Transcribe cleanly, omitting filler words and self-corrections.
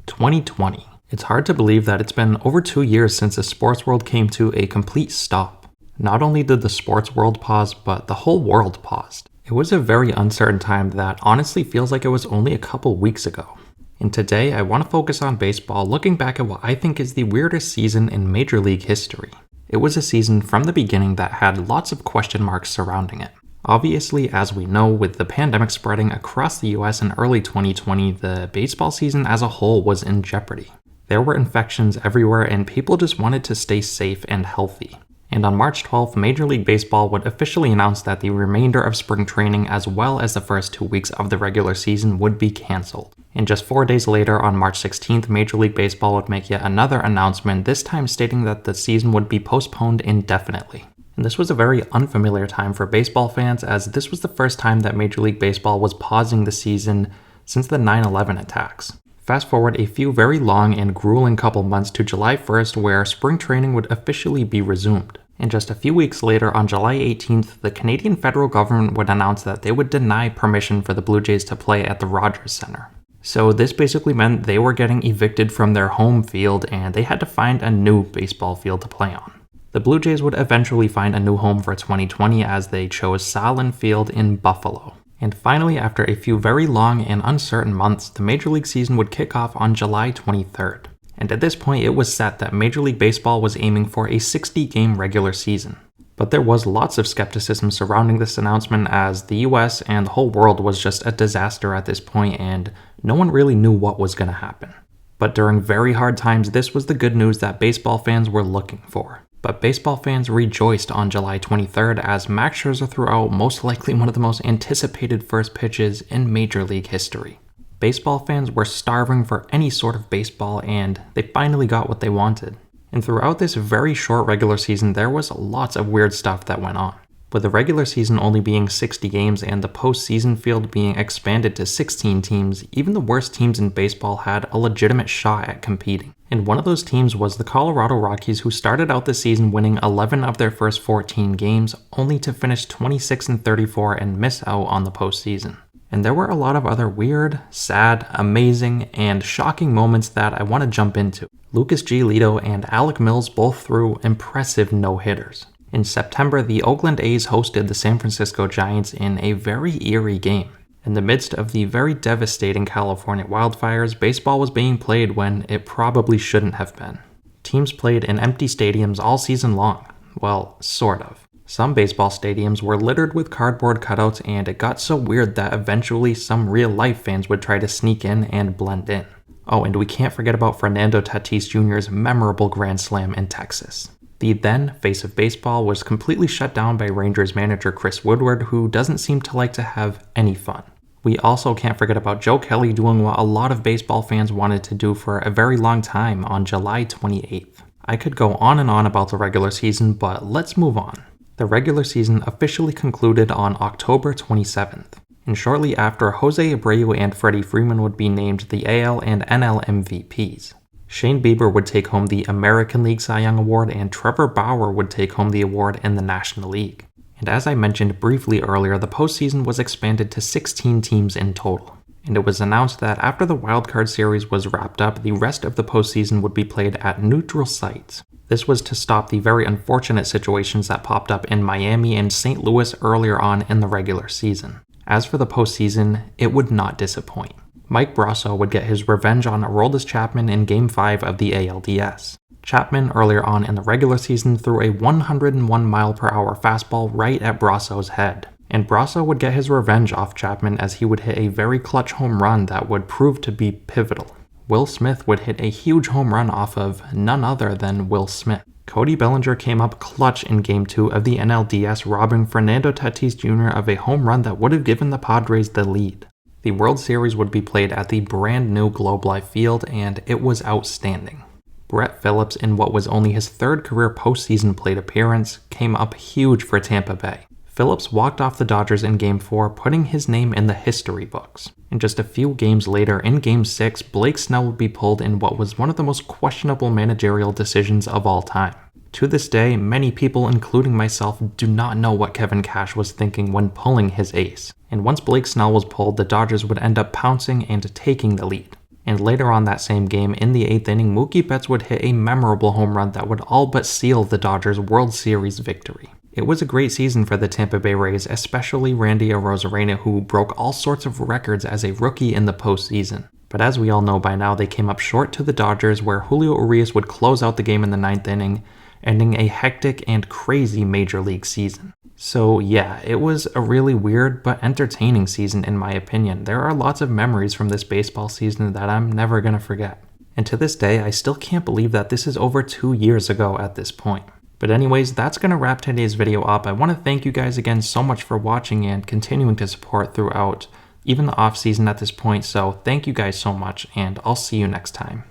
2020. It's hard to believe that it's been over 2 years since the sports world came to a complete stop. Not only did the sports world pause, but the whole world paused. It was a very uncertain time that honestly feels like it was only a couple weeks ago. And today, I want to focus on baseball, looking back at what I think is the weirdest season in Major League history. It was a season from the beginning that had lots of question marks surrounding it. Obviously, as we know, with the pandemic spreading across the US in early 2020, the baseball season as a whole was in jeopardy. There were infections everywhere and people just wanted to stay safe and healthy. And on March 12th, Major League Baseball would officially announce that the remainder of spring training as well as the first 2 weeks of the regular season would be canceled. And just 4 days later, on March 16th, Major League Baseball would make yet another announcement, this time stating that the season would be postponed indefinitely. And this was a very unfamiliar time for baseball fans, as this was the first time that Major League Baseball was pausing the season since the 9/11 attacks. Fast forward a few very long and grueling couple months to July 1st, where spring training would officially be resumed. And just a few weeks later, on July 18th, the Canadian federal government would announce that they would deny permission for the Blue Jays to play at the Rogers Center. So this basically meant they were getting evicted from their home field and they had to find a new baseball field to play on. The Blue Jays would eventually find a new home for 2020 as they chose Sahlen Field in Buffalo. And finally, after a few very long and uncertain months, the Major League season would kick off on July 23rd. And at this point, it was set that Major League Baseball was aiming for a 60-game regular season. But there was lots of skepticism surrounding this announcement, as the US and the whole world was just a disaster at this point and no one really knew what was going to happen. But during very hard times, this was the good news that baseball fans were looking for. But baseball fans rejoiced on July 23rd as Max Scherzer threw out most likely one of the most anticipated first pitches in Major League history. Baseball fans were starving for any sort of baseball and they finally got what they wanted. And throughout this very short regular season, there was lots of weird stuff that went on. With the regular season only being 60 games and the postseason field being expanded to 16 teams, even the worst teams in baseball had a legitimate shot at competing. And one of those teams was the Colorado Rockies, who started out the season winning 11 of their first 14 games, only to finish 26-34 and miss out on the postseason. And there were a lot of other weird, sad, amazing, and shocking moments that I want to jump into. Lucas Giolito and Alec Mills both threw impressive no-hitters. In September, the Oakland A's hosted the San Francisco Giants in a very eerie game. In the midst of the very devastating California wildfires, baseball was being played when it probably shouldn't have been. Teams played in empty stadiums all season long. Well, sort of. Some baseball stadiums were littered with cardboard cutouts, and it got so weird that eventually some real-life fans would try to sneak in and blend in. Oh, and we can't forget about Fernando Tatis Jr.'s memorable grand slam in Texas. The then face of baseball was completely shut down by Rangers manager Chris Woodward, who doesn't seem to like to have any fun. We also can't forget about Joe Kelly doing what a lot of baseball fans wanted to do for a very long time on July 28th. I could go on and on about the regular season, but let's move on. The regular season officially concluded on October 27th, and shortly after, Jose Abreu and Freddie Freeman would be named the AL and NL MVPs. Shane Bieber would take home the American League Cy Young Award, and Trevor Bauer would take home the award in the National League. And as I mentioned briefly earlier, the postseason was expanded to 16 teams in total. And it was announced that after the wildcard series was wrapped up, the rest of the postseason would be played at neutral sites. This was to stop the very unfortunate situations that popped up in Miami and St. Louis earlier on in the regular season. As for the postseason, it would not disappoint. Mike Brasso would get his revenge on Aroldis Chapman in Game 5 of the ALDS. Chapman, earlier on in the regular season, threw a 101-mile-per-hour fastball right at Brasso's head. And Brasso would get his revenge off Chapman as he would hit a very clutch home run that would prove to be pivotal. Will Smith would hit a huge home run off of none other than Will Smith. Cody Bellinger came up clutch in Game 2 of the NLDS, robbing Fernando Tatis Jr. of a home run that would have given the Padres the lead. The World Series would be played at the brand new Globe Life Field, and it was outstanding. Brett Phillips, in what was only his third career postseason plate appearance, came up huge for Tampa Bay. Phillips walked off the Dodgers in Game 4, putting his name in the history books. And just a few games later, in Game 6, Blake Snell would be pulled in what was one of the most questionable managerial decisions of all time. To this day, many people, including myself, do not know what Kevin Cash was thinking when pulling his ace. And once Blake Snell was pulled, the Dodgers would end up pouncing and taking the lead. And later on that same game, in the 8th inning, Mookie Betts would hit a memorable home run that would all but seal the Dodgers' World Series victory. It was a great season for the Tampa Bay Rays, especially Randy Arozarena, who broke all sorts of records as a rookie in the postseason. But as we all know by now, they came up short to the Dodgers, where Julio Urias would close out the game in the 9th inning, ending a hectic and crazy major league season. So yeah, it was a really weird but entertaining season in my opinion. There are lots of memories from this baseball season that I'm never gonna forget. And to this day, I still can't believe that this is over 2 years ago at this point. But anyways, that's gonna wrap today's video up. I want to thank you guys again so much for watching and continuing to support throughout even the off season at this point. So thank you guys so much, and I'll see you next time.